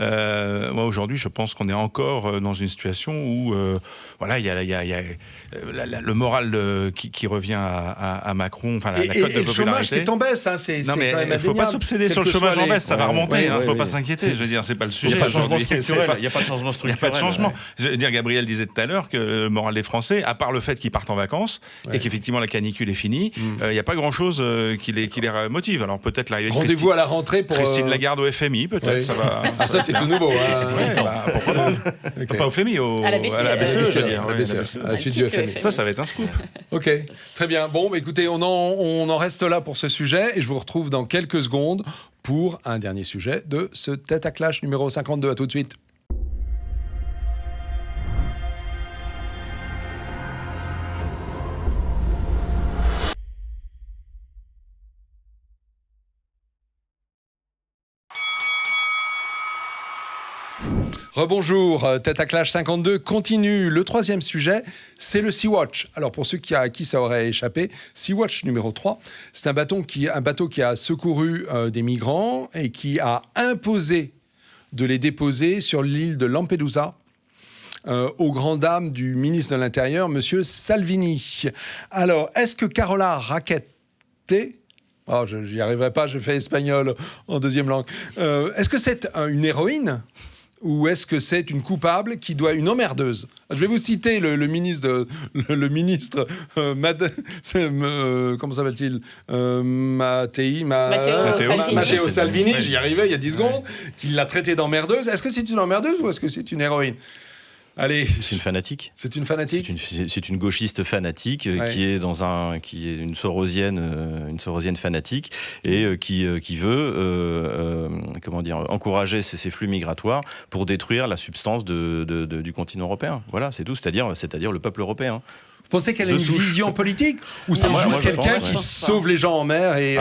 Moi aujourd'hui je pense qu'on est encore dans une situation où il y a le moral qui revient à Macron, enfin la cote de popularité. Et le chômage qui est en baisse, non mais il ne faut pas s'obséder sur le chômage en baisse, ça va remonter, il ne faut pas s'inquiéter, je veux dire, c'est pas le sujet. Il n'y a pas de changement structurel. Il n'y a pas de changement structurel. Il n'y a pas de changement. Je veux dire, Gabriel disait tout à l'heure que le moral des Français, à part le fait qu'ils partent en vacances et qu'effectivement la canicule est finie, il n'y a pas grand-chose qui les motive. Alors peut-être l'arrivée de rendez-vous à la rentrée pour Christine Lagarde au FMI, peut-être. Ça va. Ça c'est tout nouveau. Pas au FMI, à la BCE, je veux dire. À la suite du FMI. Ça va être un scoop. Ok, très bien. Bon, écoutez, on en reste là pour ce sujet et je vous retrouve dans quelques secondes pour un dernier sujet de ce Tête à Clash numéro 52. À tout de suite. Rebonjour, Tête à Clash 52 continue. Le troisième sujet, c'est le Sea-Watch. Alors pour ceux à qui ça aurait échappé, Sea-Watch numéro 3, c'est un bateau qui a secouru des migrants et qui a imposé de les déposer sur l'île de Lampedusa, aux grandes dames du ministre de l'Intérieur, M. Salvini. Alors, est-ce que Carola Rackete... je n'y arriverai pas, je fais espagnol en deuxième langue. Est-ce que c'est une héroïne ? Ou est-ce que c'est une coupable qui doit une emmerdeuse ? Je vais vous citer le ministre, comment s'appelle-t-il ? Matteo Salvini, j'y arrivais il y a 10 secondes, qui l'a traité d'emmerdeuse. Est-ce que c'est une emmerdeuse ou est-ce que c'est une héroïne ? Allez. C'est une fanatique. C'est une fanatique. C'est une gauchiste fanatique qui est une sorosienne fanatique et qui veut encourager ces flux migratoires pour détruire la substance du continent européen. Voilà, c'est tout. C'est-à-dire le peuple européen. Vous pensez qu'elle a une vision politique ou c'est juste quelqu'un qui sauve les gens en mer et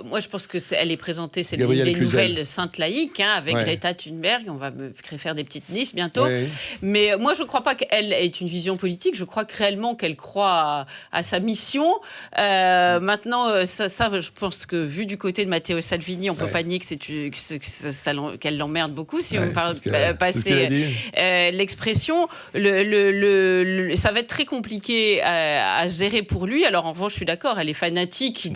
moi, je pense qu'elle est présentée, c'est des nouvelles saintes laïques, avec Greta Thunberg. On va me faire des petites niches bientôt. Ouais. Mais moi, je ne crois pas qu'elle ait une vision politique. Je crois réellement qu'elle croit à sa mission. Maintenant, ça, je pense que vu du côté de Matteo Salvini, on ne peut pas nier qu'elle l'emmerde beaucoup, si on passer l'expression. Ça va être très compliqué à gérer pour lui. Alors, en revanche, je suis d'accord, elle est fanatique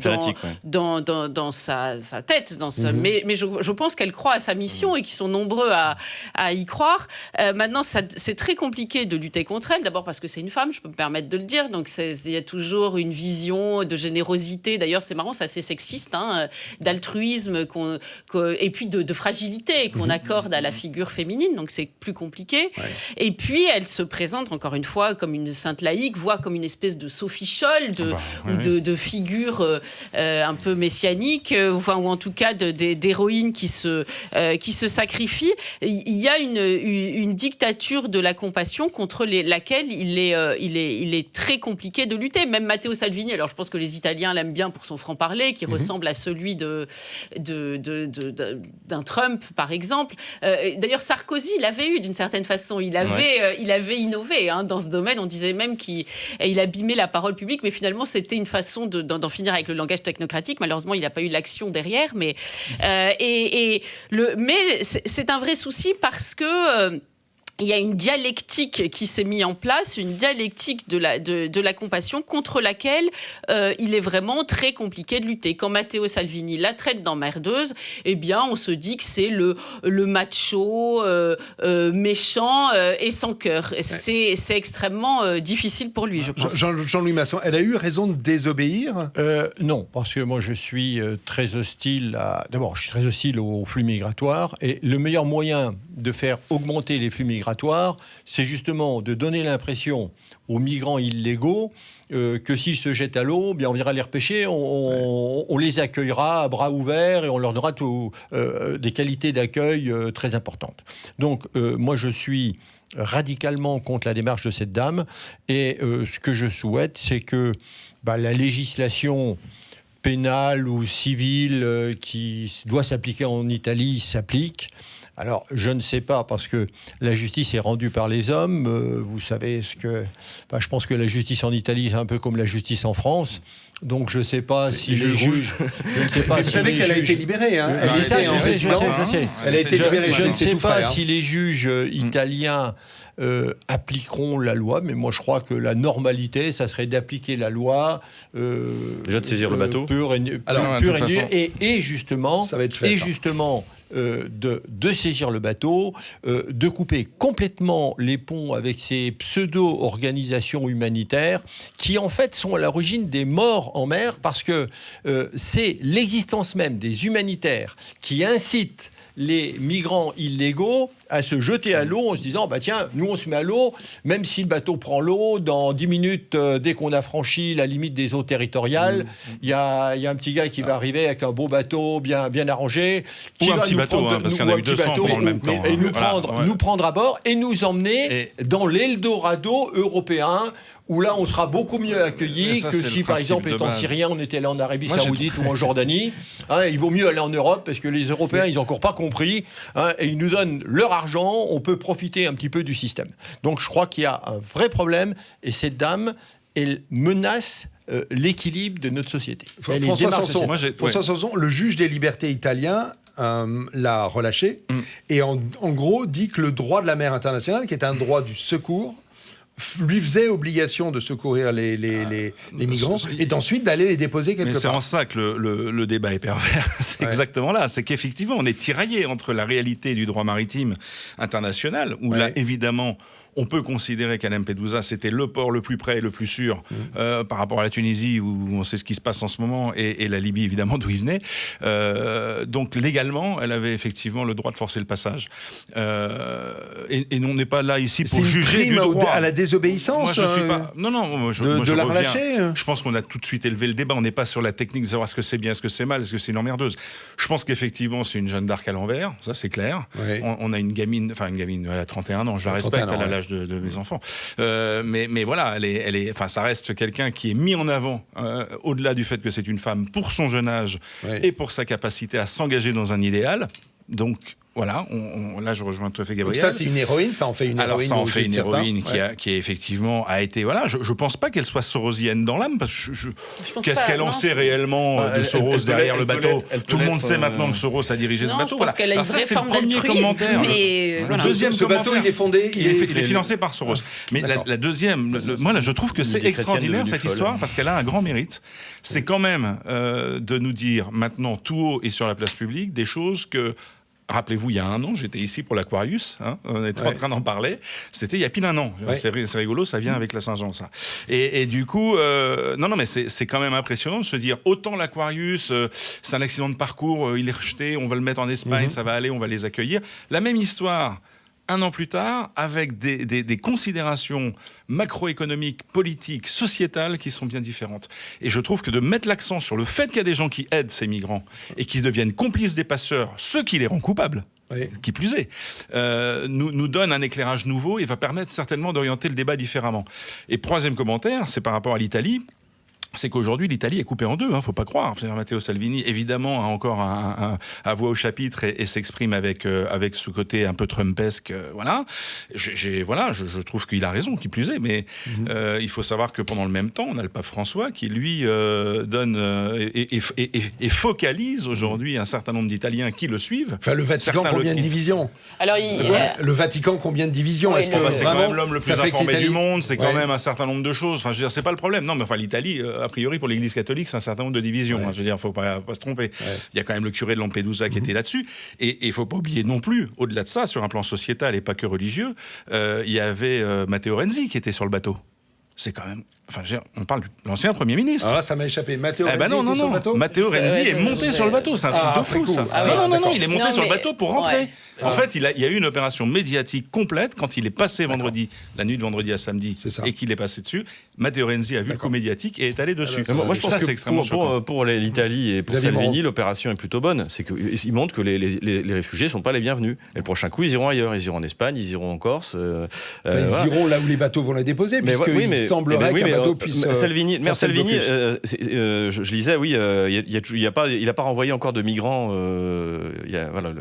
dans dans sa tête. Mais je pense qu'elle croit à sa mission et qu'ils sont nombreux à y croire. Maintenant, c'est très compliqué de lutter contre elle. D'abord parce que c'est une femme, je peux me permettre de le dire. Donc il y a toujours une vision de générosité. D'ailleurs, c'est marrant, c'est assez sexiste, d'altruisme et puis de fragilité qu'on accorde à la figure féminine. Donc c'est plus compliqué. Ouais. Et puis elle se présente encore une fois comme une sainte laïque, voire comme une espèce de Sophie Scholl, de figure un peu messianique, ou en tout cas d'héroïne qui se sacrifie. Il y a une dictature de la compassion contre laquelle il est très compliqué de lutter. Même Matteo Salvini, alors je pense que les Italiens l'aiment bien pour son franc-parler, qui ressemble à celui d'un Trump, par exemple. D'ailleurs, Sarkozy l'avait eu d'une certaine façon. Il avait innové dans ce domaine. On disait même qu'il abîmait la parole publique, mais finalement, c'était une façon d'en finir avec le langage technocratique. Malheureusement, il n'a pas eu l'action derrière. Mais c'est un vrai souci parce que... il y a une dialectique qui s'est mise en place, une dialectique de la compassion contre laquelle il est vraiment très compliqué de lutter. Quand Matteo Salvini la traite d'emmerdeuse, eh bien, on se dit que c'est le macho, méchant et sans cœur. C'est extrêmement difficile pour lui, je pense. Jean-Louis Masson, elle a eu raison de désobéir ? Non, parce que moi, je suis très hostile D'abord, je suis très hostile aux flux migratoires. Et le meilleur moyen de faire augmenter les flux migratoires, c'est justement de donner l'impression aux migrants illégaux que s'ils se jettent à l'eau, bien on viendra les repêcher, on les accueillera à bras ouverts et on leur donnera des qualités d'accueil très importantes. Donc moi je suis radicalement contre la démarche de cette dame et ce que je souhaite, c'est que la législation pénale ou civile qui doit s'appliquer en Italie s'applique. Alors, je ne sais pas, parce que la justice est rendue par les hommes. Vous savez je pense que la justice en Italie, c'est un peu comme la justice en France. Donc, je ne sais pas si les juges... Vous savez qu'elle a été libérée. Elle était en résidence. Elle a été libérée. Je ne sais pas si les juges italiens appliqueront la loi, mais moi je crois que la normalité, ça serait d'appliquer la loi. Déjà de saisir le bateau. Et justement, ça va être fait, de saisir le bateau, de couper complètement les ponts avec ces pseudo-organisations humanitaires qui en fait sont à l'origine des morts en mer, parce que c'est l'existence même des humanitaires qui incite les migrants illégaux à se jeter à l'eau en se disant tiens, nous on se met à l'eau, même si le bateau prend l'eau, dans 10 minutes, dès qu'on a franchi la limite des eaux territoriales, il y a un petit gars qui va arriver avec un beau bateau bien arrangé, qui ou un petit bateau, parce qu'il y en a eu 200 pendant le même temps. Et nous prendre à bord et nous emmener dans l'Eldorado européen, où là on sera beaucoup mieux accueillis que si par exemple étant syrien on était là en Arabie Saoudite ou en Jordanie. Il vaut mieux aller en Europe parce que les Européens ils n'ont encore pas compris et ils nous donnent leur argent, on peut profiter un petit peu du système. Donc je crois qu'il y a un vrai problème et cette dame elle menace l'équilibre de notre société. François Sanson, le juge des libertés italien l'a relâché et en gros dit que le droit de la mer internationale, qui est un droit du secours, lui faisait obligation de secourir les migrants et d'ensuite d'aller les déposer quelque part. Mais c'est en ça que le débat est pervers. C'est exactement là. C'est qu'effectivement, on est tiraillé entre la réalité du droit maritime international, où là, évidemment, on peut considérer qu'à Lampedusa, c'était le port le plus près et le plus sûr par rapport à la Tunisie, où on sait ce qui se passe en ce moment, et la Libye, évidemment, d'où il venait. Donc, légalement, elle avait effectivement le droit de forcer le passage. Et on n'est pas là ici pour juger du droit. À la désobéissance. Moi, je suis pas... Non, je la reviens. relâcher. Je pense qu'on a tout de suite élevé le débat. On n'est pas sur la technique de savoir est-ce que c'est bien, est-ce que c'est mal, est-ce que c'est une emmerdeuse. Je pense qu'effectivement, c'est une Jeanne d'Arc à l'envers. Ça, c'est clair. Oui. On a une gamine, elle a 31 ans, je la respecte, elle a l'âge de mes enfants. Mais voilà, ça reste quelqu'un qui est mis en avant, au-delà du fait que c'est une femme pour son jeune âge et pour sa capacité à s'engager dans un idéal. Donc, Voilà, là je rejoins tout à fait Gabriel. Donc ça c'est une héroïne, ça en fait une héroïne. Alors ça en fait une héroïne qui effectivement a été... Voilà, je pense pas qu'elle soit sorosienne dans l'âme, parce que qu'est-ce qu'elle en sait réellement de Soros derrière le bateau? Tout le monde sait maintenant que Soros a dirigé ce bateau. Je pense qu'elle a une vraie forme d'altruisme. Le deuxième bateau, il est fondé... Il est financé par Soros. Mais la deuxième, moi là je trouve que c'est extraordinaire cette histoire, parce qu'elle a un grand mérite. C'est quand même de nous dire maintenant tout haut et sur la place publique des choses que... Rappelez-vous, il y a un an, j'étais ici pour l'Aquarius, on était en train d'en parler, c'était il y a pile un an. C'est rigolo, ça vient avec la Saint-Jean, ça. Et du coup, non, mais c'est quand même impressionnant de se dire, autant l'Aquarius, c'est un accident de parcours, il est rejeté, on va le mettre en Espagne, ça va aller, on va les accueillir. La même histoire, un an plus tard, avec des considérations macroéconomiques, politiques, sociétales qui sont bien différentes. Et je trouve que de mettre l'accent sur le fait qu'il y a des gens qui aident ces migrants et qui deviennent complices des passeurs, ce qui les rend coupables, qui plus est, nous donne un éclairage nouveau et va permettre certainement d'orienter le débat différemment. Et troisième commentaire, c'est par rapport à l'Italie. C'est qu'aujourd'hui, l'Italie est coupée en deux, faut pas croire. Matteo Salvini, évidemment, a encore à voix au chapitre et s'exprime avec ce côté un peu trumpesque, voilà. Je trouve qu'il a raison, qui plus est, mais il faut savoir que pendant le même temps, on a le pape François qui, lui, donne et focalise aujourd'hui un certain nombre d'Italiens qui le suivent. Enfin, le Vatican, combien de divisions? Alors, le Vatican, combien de divisions? C'est quand même l'homme le plus informé du monde, c'est quand même un certain nombre de choses. Enfin, je veux dire, c'est pas le problème. Non, mais enfin, l'Italie... a priori, pour l'Église catholique, c'est un certain nombre de divisions. Je veux dire, il ne faut pas se tromper. Il y a quand même le curé de Lampedusa qui était là-dessus. Et il ne faut pas oublier non plus, au-delà de ça, sur un plan sociétal et pas que religieux, il y avait Matteo Renzi qui était sur le bateau. C'est quand même... Enfin, on parle de l'ancien Premier ministre. Ah, ça m'a échappé. Matteo Renzi sur le bateau. Matteo Renzi est monté sur le bateau. C'est un truc de fou, ça. Non, il est monté sur le bateau pour rentrer. En fait, il y a eu une opération médiatique complète quand il est passé vendredi, la nuit de vendredi à samedi, et qu'il est passé dessus. Matteo Renzi a vu le coup médiatique et est allé dessus. Moi, je pense que pour l'Italie et pour Salvini, l'opération est plutôt bonne. C'est qu'ils montrent que les réfugiés ne sont pas les bienvenus. Et le prochain coup, ils iront ailleurs. Ils iront en Espagne, ils iront en Corse. Ils iront là où les bateaux vont les déposer, puisqu'il semblerait qu'un bateau puisse... Salvini, je lisais, oui, il n'a pas renvoyé encore de migrants.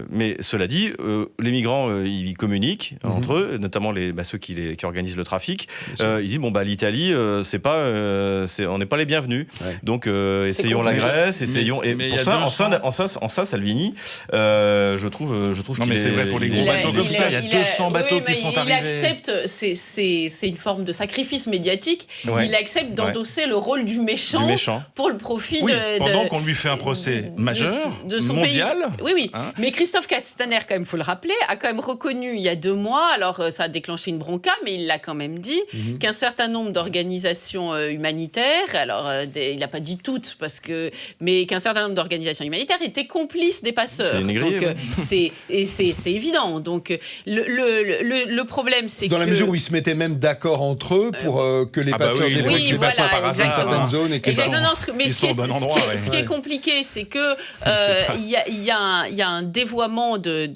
Mais cela dit, les migrants, ils communiquent entre eux, notamment ceux qui organisent le trafic. Ils disent, l'Italie... on n'est pas les bienvenus. Donc, essayons la Grèce, essayons. Et pour ça, en ça, Salvini, je trouve qu'il est. C'est vrai pour les gros bateaux comme ça. Il y a 200 bateaux qui sont arrivés. Il accepte, c'est une forme de sacrifice médiatique. Il accepte d'endosser le rôle du méchant pour le profit pendant qu'on lui fait un procès majeur, de son mondial. Pays. Oui. Mais Christophe Castaner, quand même, faut le rappeler, a quand même reconnu il y a 2 mois. Alors, ça a déclenché une bronca, mais il l'a quand même dit qu'un certain nombre d'organisations humanitaires, alors il n'a pas dit toutes, mais qu'un certain nombre d'organisations humanitaires étaient complices des passeurs. C'est évident. Donc le problème, c'est que... Dans la mesure où ils se mettaient même d'accord entre eux pour que les passeurs débrouillent les bateaux par hasard dans certaines zones et qu'ils sont au bon endroit. Ce qui est compliqué, c'est que il y a un dévoiement de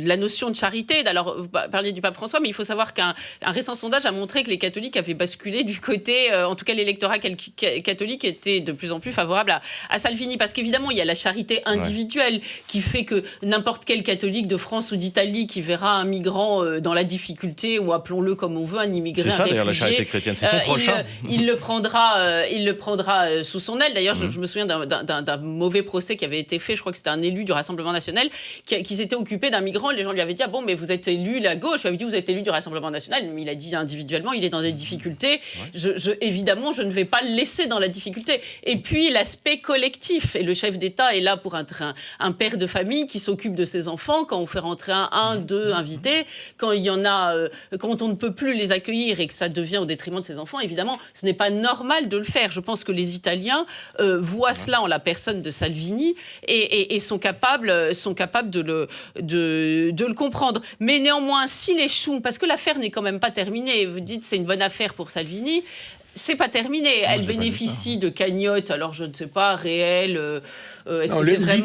la notion de charité. Alors, vous parliez du pape François, mais il faut savoir qu'un récent sondage a montré que les catholiques avaient basculé du côté, en tout cas l'électorat catholique était de plus en plus favorable à Salvini, parce qu'évidemment il y a la charité individuelle qui fait que n'importe quel catholique de France ou d'Italie qui verra un migrant dans la difficulté, ou appelons-le comme on veut, un immigré réfugié, d'ailleurs la charité chrétienne, c'est son prochain. Il le prendra sous son aile. D'ailleurs, je me souviens d'un mauvais procès qui avait été fait, je crois que c'était un élu du Rassemblement National qui s'était occupé d'un migrant. Les gens lui avaient dit, mais vous êtes élu la gauche. Il avait dit, vous êtes élu du Rassemblement National, mais il a dit individuellement, il est dans des difficultés. Évidemment, je ne vais pas le laisser dans la difficulté. Et puis, l'aspect collectif. Et le chef d'État est là pour un père de famille qui s'occupe de ses enfants. Quand on fait rentrer deux invités, quand il y en a, quand on ne peut plus les accueillir et que ça devient au détriment de ses enfants, évidemment, ce n'est pas normal de le faire. Je pense que les Italiens voient cela en la personne de Salvini et sont capables de le comprendre. Mais néanmoins, s'il échoue, parce que l'affaire n'est quand même pas terminée, vous dites c'est une bonne affaire pour Salvini, c'est pas terminé. Elle bénéficie de cagnottes, alors je ne sais pas, réelles. Est-ce que c'est vraiment...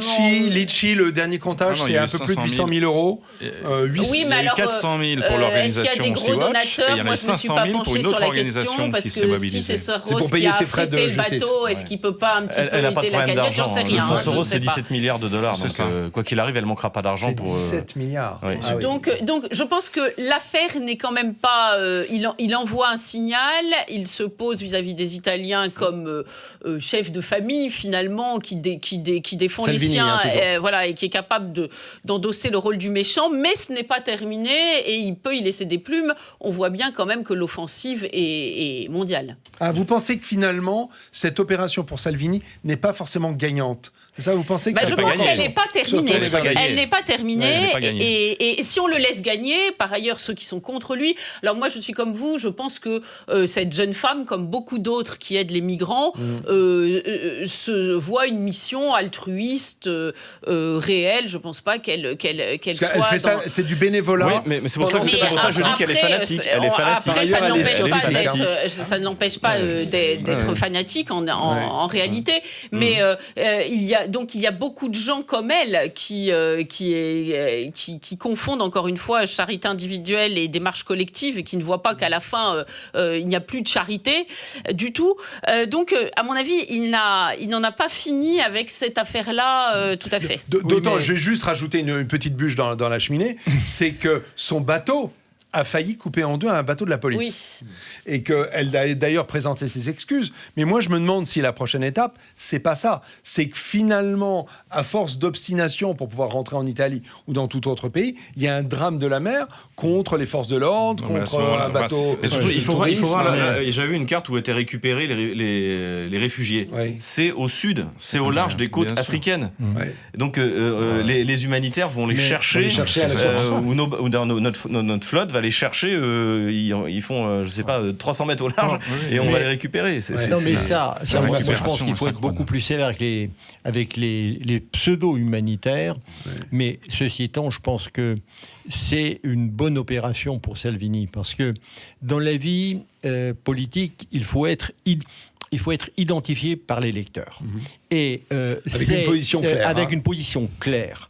Litchi, le dernier comptage, c'est un peu plus de 800 000 euros. Oui, mais alors, 400 000 pour l'organisation Sea-Watch, et il y en a eu 500 000 pour une autre organisation qui s'est mobilisée. C'est pour payer ses frais de justice. Le bateau, est-ce qu'il peut pas un petit peu aider la cagnotte? J'en sais rien. Le fonds Soros, c'est 17 milliards de dollars. Donc, quoi qu'il arrive, elle manquera pas d'argent pour... 17 milliards. Donc, je pense que l'affaire n'est quand même pas... Il envoie un signal, il se pose vis-à-vis des Italiens comme chef de famille, finalement, qui défend Salvini, les siens, et qui est capable d'endosser le rôle du méchant, mais ce n'est pas terminé, et il peut y laisser des plumes. On voit bien quand même que l'offensive est mondiale. Vous pensez que finalement, cette opération pour Salvini n'est pas forcément gagnante? Ça, vous pensez que je pense qu'elle n'est pas terminée. Elle n'est pas terminée. Et si on le laisse gagner, par ailleurs, ceux qui sont contre lui... Alors moi, je suis comme vous, je pense que cette jeune femme, comme beaucoup d'autres qui aident les migrants, se voit une mission altruiste, réelle. Je ne pense pas qu'elle soit... Elle fait ça, c'est du bénévolat. Oui, mais c'est pour ça que je dis qu'elle est fanatique. Elle est fanatique. Après, ça ne l'empêche pas d'être fanatique en réalité. Mais il y a beaucoup de gens comme elle qui confondent encore une fois charité individuelle et démarche collective et qui ne voient pas qu'à la fin il n'y a plus de charité du tout. Donc à mon avis il n'en a pas fini avec cette affaire-là tout à fait. D'autant, je vais juste rajouter une petite bûche dans la cheminée, c'est que son bateau a failli couper en deux un bateau de la police. Oui. Et qu'elle a d'ailleurs présenté ses excuses. Mais moi, je me demande si la prochaine étape, c'est pas ça. C'est que finalement, à force d'obstination pour pouvoir rentrer en Italie ou dans tout autre pays, il y a un drame de la mer contre les forces de l'ordre, contre un bateau. Mais surtout, il faut voir j'avais vu une carte où étaient récupérés les réfugiés. Oui. C'est au sud, c'est au large des côtes africaines. Oui. Donc, les humanitaires vont les chercher ou notre flotte va les chercher, ils font, je sais pas, 300 mètres au large, et on va les récupérer. Mais ça moi, je pense qu'il faut être beaucoup plus sévère avec les pseudo-humanitaires. Ouais. Mais ceci étant, je pense que c'est une bonne opération pour Salvini, parce que dans la vie politique, il faut être identifié par les lecteurs. Et avec une position claire.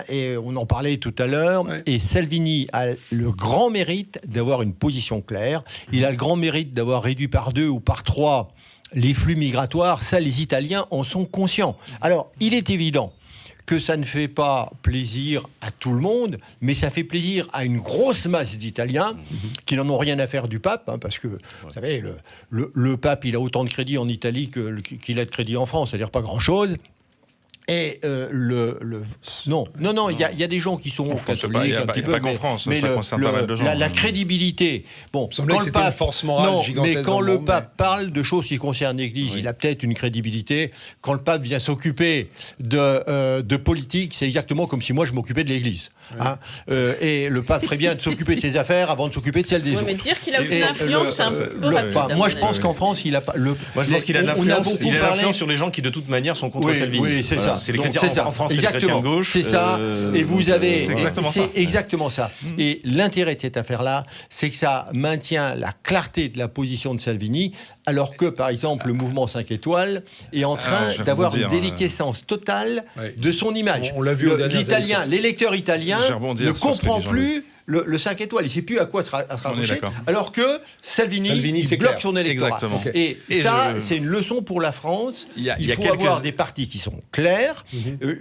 Et on en parlait tout à l'heure. Ouais. Et Salvini a le grand mérite d'avoir une position claire. Il a le grand mérite d'avoir réduit par 2 ou par 3 les flux migratoires. Ça, les Italiens en sont conscients. Alors, il est évident que ça ne fait pas plaisir à tout le monde, mais ça fait plaisir à une grosse masse d'Italiens qui n'en ont rien à faire du pape, parce que, vous savez, le pape, il a autant de crédit en Italie qu'il a de crédit en France, c'est-à-dire pas grand-chose. Et non, il y a des gens qui sont catholiques un petit peu, pas qu'en France, ça concerne pas mal de gens. La crédibilité. Bon, quand le pape, une force morale gigantesque. Mais quand le pape parle de choses qui concernent l'Église, il a peut-être une crédibilité. Quand le pape vient s'occuper de politique, c'est exactement comme si moi je m'occupais de l'Église. Et le pape ferait bien de s'occuper de ses affaires avant de s'occuper de celles des autres. Mais dire qu'il a aucune influence, c'est un peu rapide. Moi, je pense qu'en France, il a pas. Moi, je pense qu'il a de l'influence. Il a l'influence sur les gens qui, de toute manière, sont contre Salvini. Oui, c'est ça. C'est les chrétiens en France, c'est les chrétiens de gauche. C'est ça. Et vous avez. C'est exactement ça. Et l'intérêt de cette affaire-là, c'est que ça maintient la clarté de la position de Salvini, alors que, par exemple, le mouvement 5 étoiles est en train d'avoir une déliquescence totale de son image. On l'a vu l'électeur italien ne comprend plus le 5 étoiles. Il ne sait plus à quoi se raccrocher, alors que Salvini bloque son électorat. Et ça, c'est une leçon pour la France. Il faut avoir des partis qui sont clairs.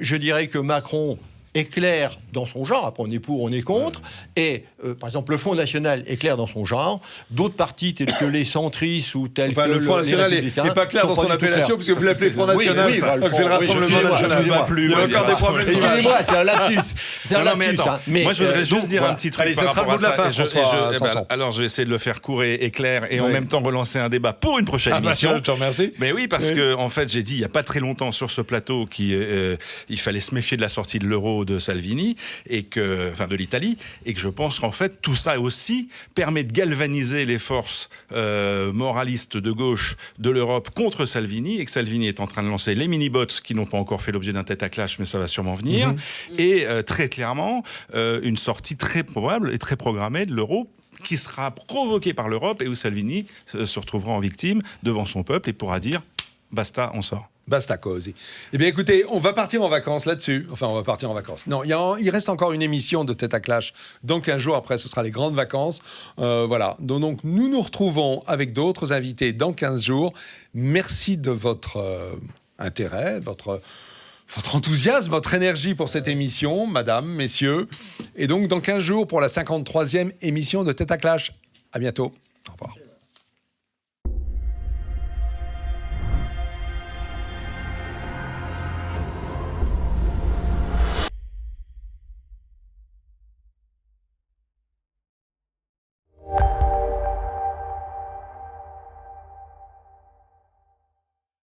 Je dirais que Macron est clair dans son genre, après on est pour, on est contre, et par exemple le Front National est clair dans son genre, d'autres partis tels que les centristes ou tels que le Front National n'est pas clair dans son appellation, parce que vous l'appelez Front National, donc c'est le Rassemblement National. Il y a encore des problèmes. Excusez-moi, c'est un lapsus. Moi je voudrais juste dire un petit truc par rapport à ça. Alors je vais essayer de le faire court et clair, et en même temps relancer un débat pour une prochaine émission. Je te remercie. Mais oui, parce que en fait j'ai dit il n'y a pas très longtemps sur ce plateau qu'il fallait se méfier de la sortie de l'euro de Salvini, de l'Italie, et que je pense qu'en fait tout ça aussi permet de galvaniser les forces moralistes de gauche de l'Europe contre Salvini, et que Salvini est en train de lancer les mini-bots qui n'ont pas encore fait l'objet d'un tête à clash, mais ça va sûrement venir, et très clairement une sortie très probable et très programmée de l'euro qui sera provoqué par l'Europe et où Salvini se retrouvera en victime devant son peuple et pourra dire « basta, on sort ». Basta così. Eh bien, écoutez, on va partir en vacances là-dessus. Enfin, on va partir en vacances. Non, il reste encore une émission de Tête à Clash. Donc, un jour après, ce sera les grandes vacances. Voilà. Donc, nous nous retrouvons avec d'autres invités dans 15 jours. Merci de votre intérêt, votre enthousiasme, votre énergie pour cette émission, madame, messieurs. Et donc, dans 15 jours, pour la 53e émission de Tête à Clash. À bientôt. Au revoir.